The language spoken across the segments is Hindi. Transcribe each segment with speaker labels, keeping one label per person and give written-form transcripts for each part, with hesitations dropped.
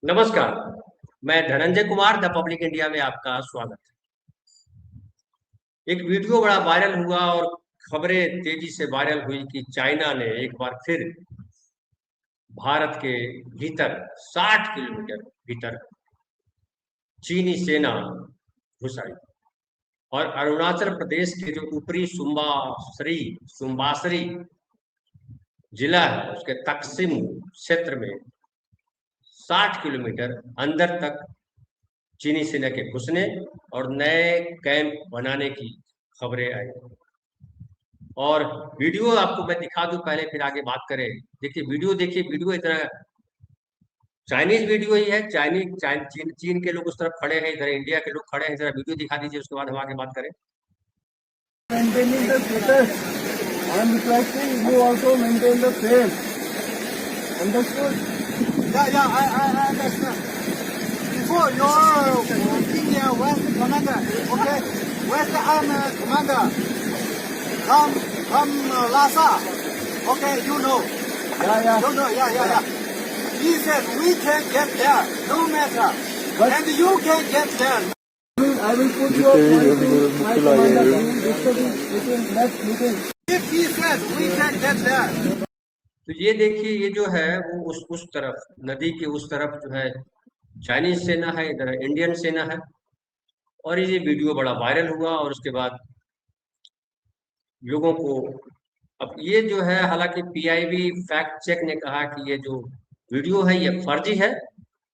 Speaker 1: नमस्कार। मैं Dhananjay Kumar the public India में आपका स्वागत है। एक वीडियो बड़ा वायरल हुआ और खबरें तेजी से वायरल हुई कि चाइना ने एक बार फिर भारत के भीतर 60 किलोमीटर भीतर चीनी सेना घुस आई और अरुणाचल प्रदेश के जो ऊपरी सुम्बासरी जिला है उसके तकसिम क्षेत्र में 60 किलोमीटर अंदर तक चीनी सेना के घुसने और नए कैंप बनाने की खबरें आई। और वीडियो आपको मैं दिखा दूं, पहले फिर आगे बात करें। देखिए वीडियो इतना चाइनीज वीडियो ही है। चीन के लोग उस तरफ खड़े हैं, इधर इंडिया के लोग खड़े हैं। जरा वीडियो दिखा दीजिए, उसके बाद हम आगे बात करें।
Speaker 2: Maintaining the status. I am requesting you also maintain the same. Understood?
Speaker 3: Yeah, I understand. Before your India West commander, okay, West Army commander, come Lhasa, okay, you know.
Speaker 2: Yeah.
Speaker 3: You know, yeah. He said we can get there, no matter.
Speaker 2: But
Speaker 3: And you can get there.
Speaker 2: I will put your point to my commander. We will discuss it within next meeting.
Speaker 3: If he said we can get there.
Speaker 1: तो ये देखिए, ये जो है वो उस तरफ नदी के उस तरफ जो है चाइनीज सेना है, इधर इंडियन सेना है। और ये वीडियो बड़ा वायरल हुआ और उसके बाद लोगों को, अब ये जो है, हालांकि पीआईबी फैक्ट चेक ने कहा कि ये जो वीडियो है ये फर्जी है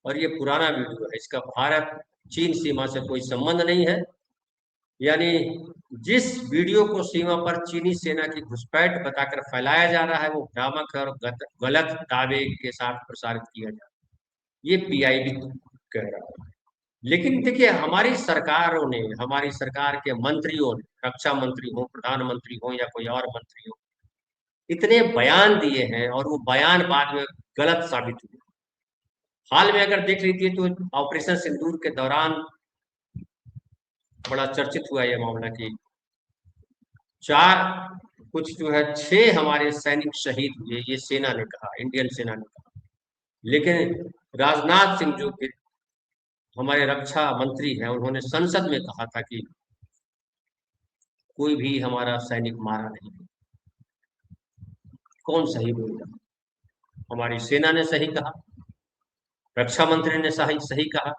Speaker 1: और ये पुराना वीडियो है, इसका भारत चीन सीमा से कोई संबंध नहीं है। यानी जिस वीडियो को सीमा पर चीनी सेना की घुसपैठ बताकर फैलाया जा रहा है वो भ्रामक है और गलत दावे के साथ प्रसारित किया जा रहा है, ये पीआईबी कह रहा है। लेकिन देखिए, हमारी सरकार के मंत्रियों ने, रक्षा मंत्री हो, प्रधानमंत्री हो या कोई और मंत्री हो, इतने बयान दिए हैं और वो बयान बाद में गलत साबित हुए। हाल में अगर देख लीजिए तो ऑपरेशन सिंदूर के दौरान बड़ा चर्चित हुआ यह मामला कि चार कुछ जो है 6 हमारे सैनिक शहीद हुए, ये सेना ने कहा, इंडियन सेना ने कहा। लेकिन राजनाथ सिंह जो कि हमारे रक्षा मंत्री हैं, उन्होंने संसद में कहा था कि कोई भी हमारा सैनिक मारा नहीं। कौन सही बोलेगा? हमारी सेना ने सही कहा, रक्षा मंत्री ने सही सही कहा,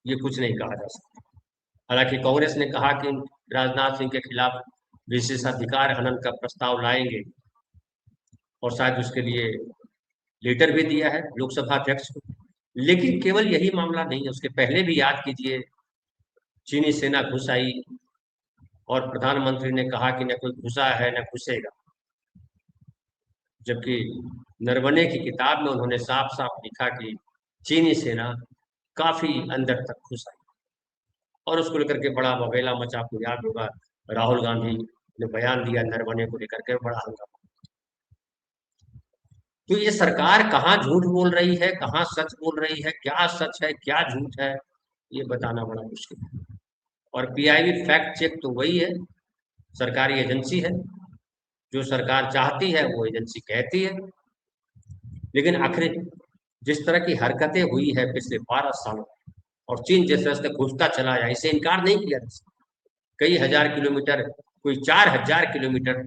Speaker 1: ये कुछ नहीं कहा जा सकता। हालांकि कांग्रेस ने कहा कि राजनाथ सिंह के खिलाफ विशेषाधिकार हनन का प्रस्ताव लाएंगे और शायद उसके लिए लेटर भी दिया है लोकसभा अध्यक्ष को। लेकिन केवल यही मामला नहीं है, उसके पहले भी याद कीजिए, चीनी सेना घुस आई और प्रधानमंत्री ने कहा कि न कोई घुसा है न घुसेगा, जबकि नरवणे की किताब में उन्होंने साफ साफ लिखा कि चीनी सेना काफी अंदर तक घुस आई। और उसको लेकर के बड़ा बवेला मचा, आपको याद होगा राहुल गांधी ने बयान दिया नरवणे को लेकर के, बड़ा हंगामा। तो ये सरकार कहाँ झूठ बोल रही है, कहाँ सच बोल रही है, क्या सच है क्या झूठ है, ये बताना बड़ा मुश्किल है। और पीआईबी फैक्ट चेक तो वही है, सरकारी एजेंसी है, जो सरकार चाहती है वो एजेंसी कहती है। लेकिन आखिर जिस तरह की हरकतें हुई है पिछले 12 सालों में, और चीन जिस तरह से घुसता चला जाए, इसे इनकार नहीं किया जा सकता। कई हजार किलोमीटर, कोई 4000 किलोमीटर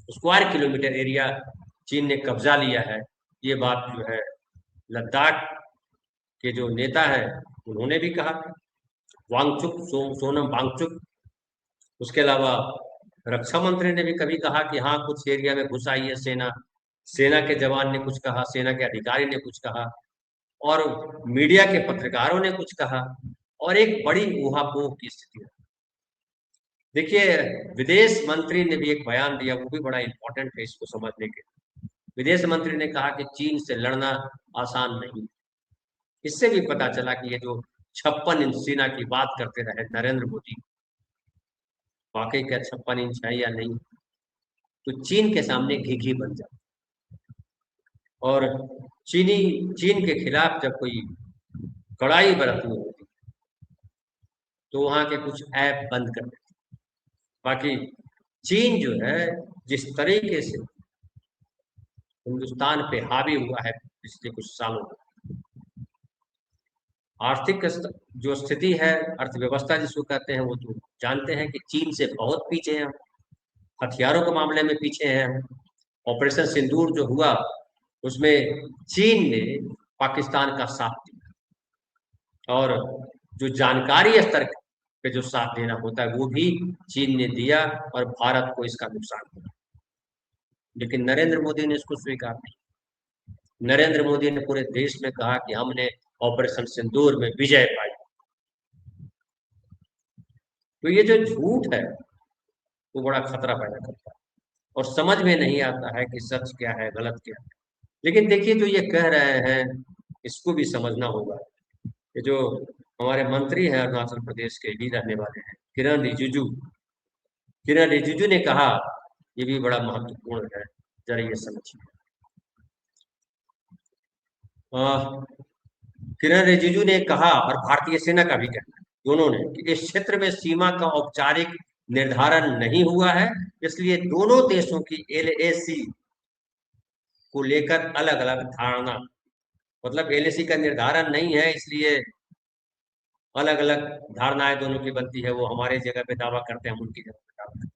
Speaker 1: स्क्वायर किलोमीटर एरिया चीन ने कब्जा लिया है। ये बात जो है लद्दाख के जो नेता हैं उन्होंने भी कहा, सोनम वांगचुक। उसके अलावा रक्षा मंत्री ने भी कभी कहा कि हाँ, कुछ एरिया में घुस आई है सेना। सेना के जवान ने कुछ कहा, सेना के अधिकारी ने कुछ कहा, और मीडिया के पत्रकारों ने कुछ कहा, और एक बड़ी ऊहापोह की स्थिति है। देखिए, विदेश मंत्री ने भी एक बयान दिया, वो भी बड़ा इंपॉर्टेंट है इसको समझने के। विदेश मंत्री ने कहा कि चीन से लड़ना आसान नहीं। इससे भी पता चला कि ये जो 56 इंच सेना की बात करते रहे नरेंद्र मोदी, वाकई क्या 56 इंच है या नहीं, तो चीन के सामने घी बन जाता। और चीन के खिलाफ जब कोई कड़ाई बरतनी होती तो वहां के कुछ ऐप बंद कर देते। बाकी चीन जो है, जिस तरीके से हिंदुस्तान पे हावी हुआ है पिछले कुछ सालों में, आर्थिक जो स्थिति है, अर्थव्यवस्था जिसको कहते हैं, वो तो जानते हैं कि चीन से बहुत पीछे हैं हम। हथियारों के मामले में पीछे हैं हम। ऑपरेशन सिंदूर जो हुआ, उसमें चीन ने पाकिस्तान का साथ दिया, और जो जानकारी स्तर पे जो साथ देना होता है वो भी चीन ने दिया, और भारत को इसका नुकसान हुआ। लेकिन नरेंद्र मोदी ने इसको स्वीकार नहीं। नरेंद्र मोदी ने पूरे देश में कहा कि हमने ऑपरेशन सिंदूर में विजय पाई। तो ये जो झूठ है वो बड़ा खतरा पैदा करता है, और समझ में नहीं आता है कि सच क्या है, गलत क्या है। लेकिन देखिए, जो ये कह रहे हैं इसको भी समझना होगा। ये जो हमारे मंत्री हैं अरुणाचल प्रदेश के ही रहने वाले हैं, किरण रिजिजू ने कहा, ये भी बड़ा महत्वपूर्ण है, जरा ये समझिए। किरण रिजिजू ने कहा, और भारतीय सेना का भी कहना है, दोनों ने, कि इस क्षेत्र में सीमा का औपचारिक निर्धारण नहीं हुआ है, इसलिए दोनों देशों की एलएसी को लेकर अलग अलग धारणा, मतलब एलएसी का निर्धारण नहीं है, इसलिए अलग अलग धारणाएं दोनों की बनती है। वो हमारे जगह पे दावा करते हैं, हम उनकी जगह पे दावा करते हैं।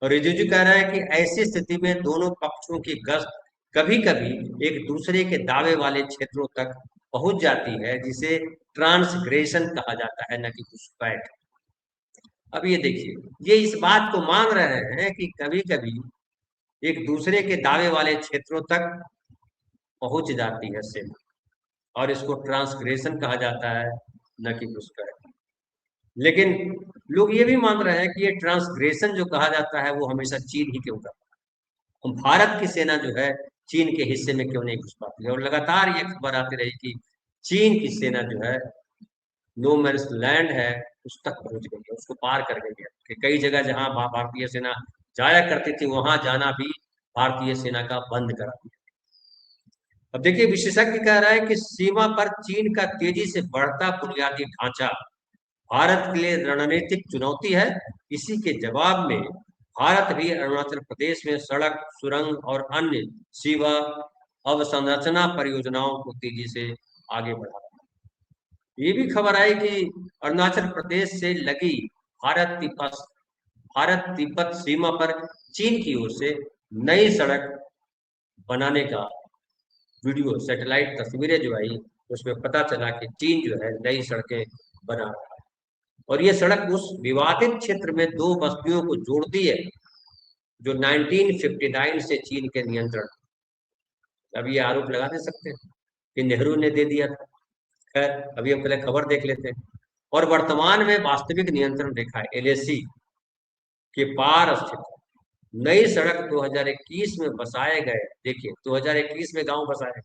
Speaker 1: और रिजिजू कह रहा है कि ऐसी स्थिति में दोनों पक्षों की गश्त कभी कभी एक दूसरे के दावे वाले क्षेत्रों तक पहुंच जाती है, जिसे ट्रांसग्रेशन कहा जाता है, न कि घुसपैठ। अब ये देखिए, ये इस बात को मान रहे हैं कि कभी कभी एक दूसरे के दावे वाले क्षेत्रों तक पहुंच जाती है सेना, और इसको ट्रांसग्रेशन कहा जाता है, न कि घुसपैठ। लेकिन लोग ये भी मान रहे हैं कि ये ट्रांसग्रेशन जो कहा जाता है वो हमेशा चीन ही क्यों करता है, हम भारत की सेना जो है चीन के हिस्से में क्यों नहीं घुस पाती है। और लगातार ये खबर आती रही कि चीन की सेना जो है नो मैन्स लैंड है उस तक पहुंच गई है, उसको पार कर गई है, कि कई जगह जहां भारतीय सेना जाया करती थी वहां जाना भी भारतीय सेना का बंद करा दिया। अब देखिए, विशेषज्ञ कह रहा है कि सीमा पर चीन का तेजी से बढ़ता बुनियादी ढांचा भारत के लिए रणनीतिक चुनौती है। इसी के जवाब में भारत भी अरुणाचल प्रदेश में सड़क, सुरंग और अन्य सेवा अवसंरचना परियोजनाओं को तेजी से आगे बढ़ा रहा है। ये भी खबर आई कि अरुणाचल प्रदेश से लगी भारत तिब्बत भारत तिब्बत सीमा पर चीन की ओर से नई सड़क बनाने का वीडियो, सैटेलाइट तस्वीरें जो आई, उसमें पता चला कि चीन जो है नई सड़कें बना रहा है, और ये सड़क उस विवादित क्षेत्र में दो बस्तियों को जोड़ती है जो 1959 से चीन के नियंत्रण। अब ये आरोप लगा दे सकते हैं कि नेहरू ने दे दिया था। खैर, अभी हम पहले खबर देख लेते हैं। और वर्तमान में वास्तविक नियंत्रण रेखा एलएसी के पार स्थित नई सड़क 2021 में बसाए गए, देखिए 2021 में गांव बसाए गए,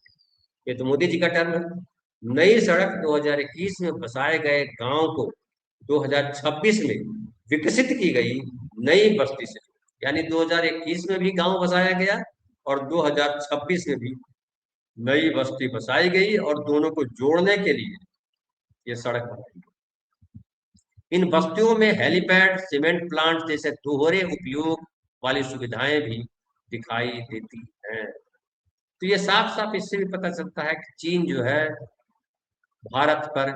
Speaker 1: ये तो मोदी जी का टर्म है। नई सड़क 2021 में बसाए गए गांव को 2026 में विकसित की गई नई बस्ती से, यानी 2021 में भी गांव बसाया गया और 2026 में भी नई बस्ती बसाई गई, और दोनों को जोड़ने के लिए ये सड़क बनाई गई। इन बस्तियों में हेलीपैड, सीमेंट प्लांट जैसे दोहरे उपयोग वाली सुविधाएं भी दिखाई देती हैं। तो ये साफ साफ इससे भी पता चलता है कि चीन जो है भारत पर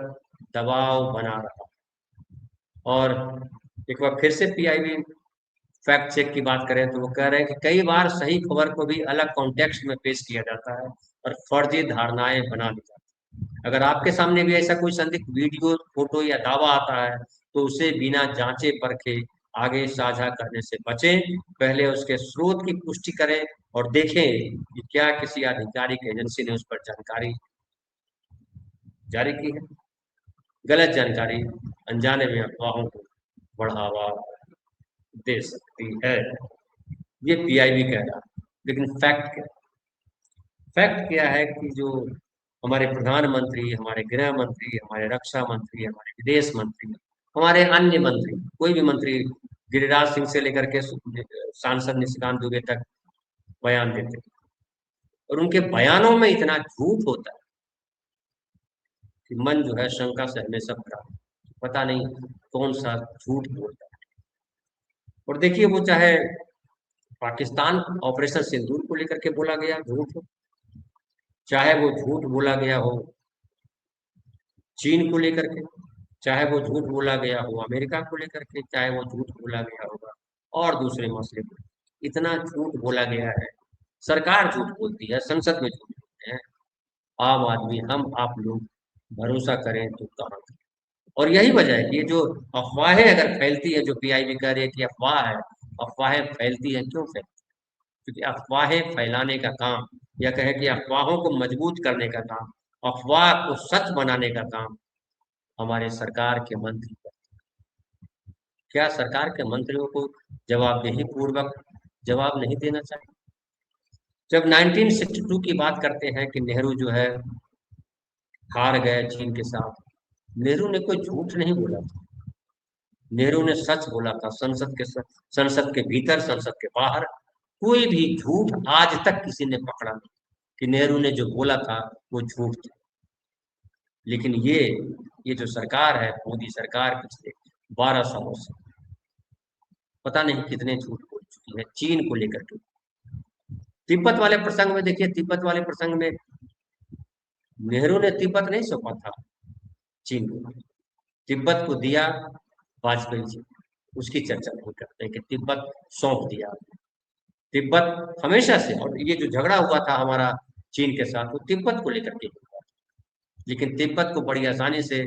Speaker 1: दबाव बना रहा है। और एक बार फिर से पीआईबी फैक्ट चेक की बात करें तो वो कह रहे हैं कि कई बार सही खबर को भी अलग कॉन्टेक्स्ट में पेश किया जाता है और फर्जी धारणाएं बना दी जाती हैं। अगर आपके सामने भी ऐसा कोई संदिग्ध वीडियो, फोटो या दावा आता है तो उसे बिना जांचे परखे आगे साझा करने से बचें। पहले उसके स्रोत की पुष्टि करें और देखें कि क्या किसी आधिकारिक एजेंसी ने उस पर जानकारी जारी की है। गलत जानकारी अनजाने में अफवाहों को बढ़ावा दे सकती है, ये पीआईबी कह रहा है। लेकिन फैक्ट क्या है कि जो हमारे प्रधानमंत्री, हमारे गृह मंत्री, हमारे रक्षा मंत्री, हमारे विदेश मंत्री, हमारे अन्य मंत्री, कोई भी मंत्री, गिरिराज सिंह से लेकर के सांसद निशिकांत दुबे तक बयान देते हैं, और उनके बयानों में इतना झूठ होता है कि मन जो है शंका से हमेशा भरा, पता नहीं कौन सा झूठ बोलता है। और देखिए, वो चाहे पाकिस्तान ऑपरेशन सिंदूर को लेकर के बोला गया झूठ हो, चाहे वो झूठ बोला गया हो चीन को लेकर के, चाहे वो झूठ बोला गया हो अमेरिका को लेकर के, चाहे वो झूठ बोला गया होगा और दूसरे मसले को, इतना झूठ बोला गया है। सरकार झूठ बोलती है, संसद में झूठ बोलते हैं, आम आदमी हम आप लोग भरोसा करें तो कहाँ करें। और यही वजह है कि ये जो अफवाहें अगर फैलती है, जो पीआईबी कह रही है कि अफवाह है, अफवाहें फैलती है, क्यों फैलती है? क्योंकि अफवाहें फैलाने का काम, या कहे कि अफवाहों को मजबूत करने का काम, अफवाह को सच बनाने का काम हमारे सरकार के मंत्री करते हैं। क्या सरकार के मंत्रियों को जवाबदेही पूर्वक जवाब नहीं देना चाहिए? जब 1962 की बात करते हैं कि नेहरू जो है हार गए चीन के साथ, नेहरू ने कोई झूठ नहीं बोला था, नेहरू ने सच बोला था। संसद के भीतर, संसद के बाहर कोई भी झूठ आज तक किसी ने पकड़ा नहीं कि नेहरू ने जो बोला था वो झूठ था। लेकिन ये जो सरकार है, मोदी सरकार, पिछले 12 सालों से पता नहीं कितने झूठ बोल चुकी है चीन को लेकर के। तिब्बत वाले प्रसंग में देखिए, तिब्बत वाले प्रसंग में नेहरू ने तिब्बत नहीं सौंपा था चीन को, तिब्बत को दिया वाजपेयी जी। उसकी चर्चा नहीं करते कि तिब्बत सौंप दिया। तिब्बत हमेशा से, और ये जो झगड़ा हुआ था हमारा चीन के साथ, वो तिब्बत को लेकर के हुआ। लेकिन तिब्बत को बड़ी आसानी से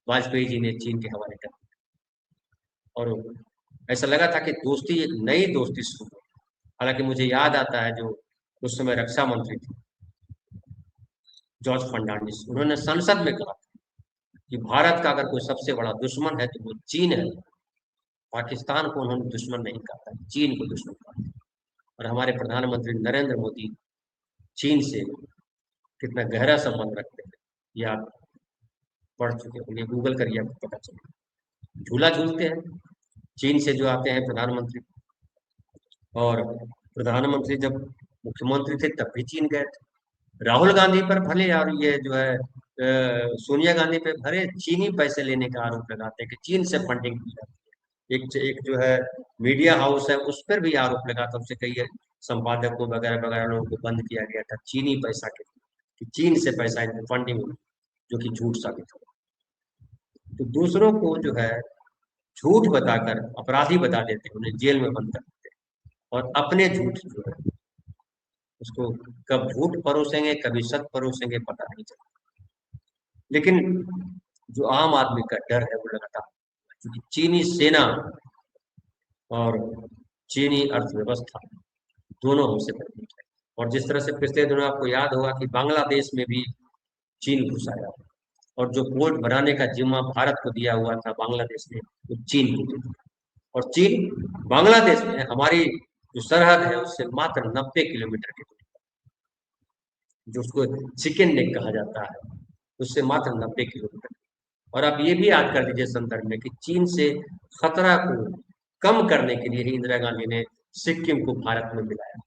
Speaker 1: वाजपेयी जी ने चीन के हवाले कर दिया, और ऐसा लगा था कि दोस्ती, एक नई दोस्ती शुरू हुई। हालांकि मुझे याद आता है जो उस समय रक्षा मंत्री थे जॉर्ज फर्नांडिस, उन्होंने संसद में कहा कि भारत का अगर कोई सबसे बड़ा दुश्मन है तो वो चीन है। पाकिस्तान को उन्होंने दुश्मन नहीं कहा था, चीन को दुश्मन कहा था। और हमारे प्रधानमंत्री नरेंद्र मोदी चीन से कितना गहरा संबंध रखते हैं, ये आप पढ़ चुके होंगे, गूगल करिए आपको पता चलेगा। झूला झूलते हैं चीन से जो आते हैं प्रधानमंत्री, और प्रधानमंत्री जब मुख्यमंत्री थे तब भी चीन गए थे। राहुल गांधी पर भले, और ये जो है सोनिया गांधी पे भले चीनी पैसे लेने का आरोप लगाते हैं कि चीन से फंडिंग की जाती है। एक जो है मीडिया हाउस है, उस पर भी आरोप लगा था, उससे कई संपादकों वगैरह वगैरह लोगों को बंद किया गया था चीनी पैसा के, कि चीन से पैसा इनको फंडिंग हुई, जो कि झूठ साबित हुआ। तो दूसरों को जो है झूठ बताकर अपराधी बता देते हैं, उन्हें जेल में बंद कर देते हैं, और अपने झूठ जो है उसको कब झूठ परोसेंगे कभी सच परोसेंगे पता नहीं चलता। लेकिन जो आम आदमी का डर है वो लगातार, क्योंकि चीनी सेना और चीनी अर्थव्यवस्था दोनों हमसे मजबूत है। और जिस तरह से पिछले दिनों आपको याद होगा कि बांग्लादेश में भी चीन घुस आया, और जो पोर्ट बनाने का जिम्मा भारत को दिया हुआ था बांग्लादेश ने, वो चीन को दिया। और चीन बांग्लादेश में हमारी जो सरहद है उससे मात्र 90 किलोमीटर की दूरी, जो उसको चिकन नेक कहा जाता है, उससे मात्र 90 किलोमीटर। और आप ये भी याद कर लीजिए संदर्भ में कि चीन से खतरा को कम करने के लिए ही इंदिरा गांधी ने सिक्किम को भारत में मिलाया।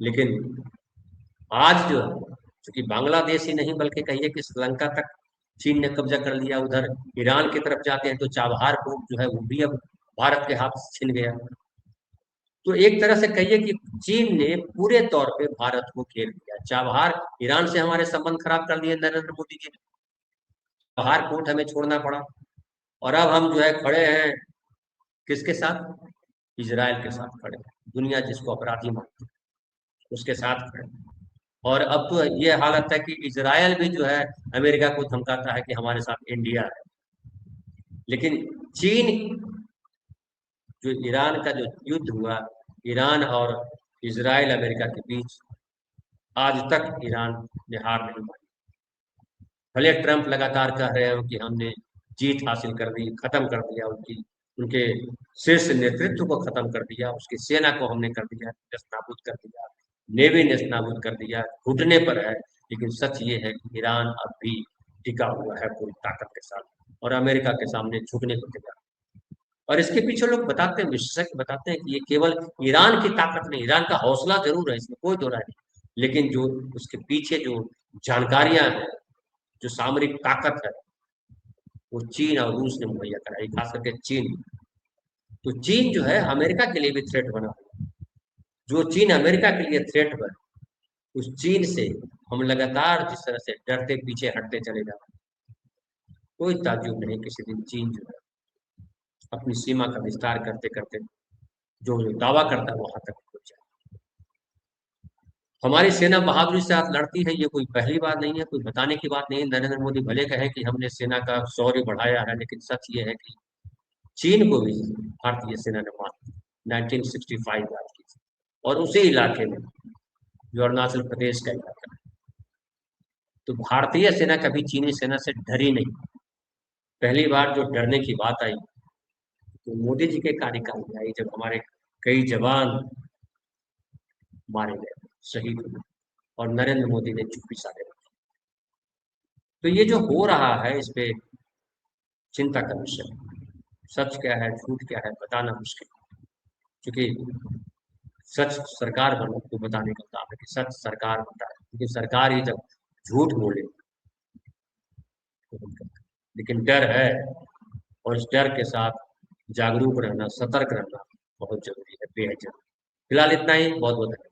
Speaker 1: लेकिन आज जो है, चूंकि बांग्लादेश ही नहीं बल्कि कहिए कि श्रीलंका तक चीन ने कब्जा कर लिया, उधर ईरान की तरफ जाते हैं तो चाबहार पोर्ट जो है वो भी अब भारत के हाथ से छिन गया। तो एक तरह से कहिए कि चीन ने पूरे तौर पे भारत को घेर लिया। चाबहार, ईरान से हमारे संबंध खराब कर दिए नरेंद्र मोदी जी ने, चाबहार पोर्ट हमें छोड़ना पड़ा, और अब हम जो है खड़े हैं किसके साथ? इजराइल के साथ खड़े हैं। दुनिया जिसको अपराधी मानती है उसके साथ खड़े हैं। और अब तो ये हालत है कि इजराइल भी जो है अमेरिका को धमकाता है कि हमारे साथ इंडिया है। लेकिन चीन, जो ईरान का जो युद्ध हुआ, ईरान और इजराइल अमेरिका के बीच, आज तक ईरान ने हार नहीं मानी। भले ट्रंप लगातार कह रहे हो कि हमने जीत हासिल कर दी, खत्म कर दिया उनके शीर्ष नेतृत्व को खत्म कर दिया, उसकी सेना को हमने कर दिया, नेस्तनाबूद कर दिया, नेवी नेस्तनाबूद कर दिया, घुटने पर है। लेकिन सच ये है कि ईरान अब भी टिका हुआ है पूरी ताकत के साथ, और अमेरिका के सामने झुकने को तैयार। और इसके पीछे लोग बताते हैं, विशेषज्ञ बताते हैं कि ये केवल ईरान की ताकत नहीं, ईरान का हौसला जरूर है, इसमें कोई दो राय नहीं, लेकिन जो उसके पीछे जो जानकारियां हैं, जो सामरिक ताकत है, वो चीन और रूस ने मुहैया कराई, खास करके चीन। तो चीन जो है अमेरिका के लिए भी थ्रेट बना, जो चीन अमेरिका के लिए थ्रेट बना, उस चीन से हम लगातार जिस तरह से डरते पीछे हटते चले जा रहे हैं, कोई ताज्जुब नहीं किसी दिन चीन जो है अपनी सीमा का विस्तार करते करते जो दावा करता है वहां तक पहुंच जाए। हमारी सेना बहादुरी से आज लड़ती है, ये कोई पहली बात नहीं है, कोई बताने की बात नहीं है। नरेंद्र मोदी भले कहे कि हमने सेना का शौर्य बढ़ाया है, लेकिन सच ये है कि चीन को भी भारतीय सेना ने मार 1965 बात की थी, और उसी इलाके में जो अरुणाचल प्रदेश का इलाका है। तो भारतीय सेना कभी चीनी सेना से डरी नहीं। पहली बार जो डरने की बात आई तो मोदी जी के कार्यकाल में आई, जब हमारे कई जवान मारे गए, शहीद हुए, और नरेंद्र मोदी ने चुप्पी साधे रखी। तो ये जो हो रहा है इस पे चिंता का विषय है। सच क्या है झूठ क्या है बताना मुश्किल है, क्योंकि सच सरकार वालों को बताने का काम है कि सच सरकार बताए, लेकिन सरकार ही जब झूठ बोले तो हम क्या करें? लेकिन डर है, और इस डर के साथ जागरूक रहना, सतर्क रहना बहुत जरूरी है, बेहद जरूरी। फिलहाल इतना ही, बहुत बहुत धन्यवाद।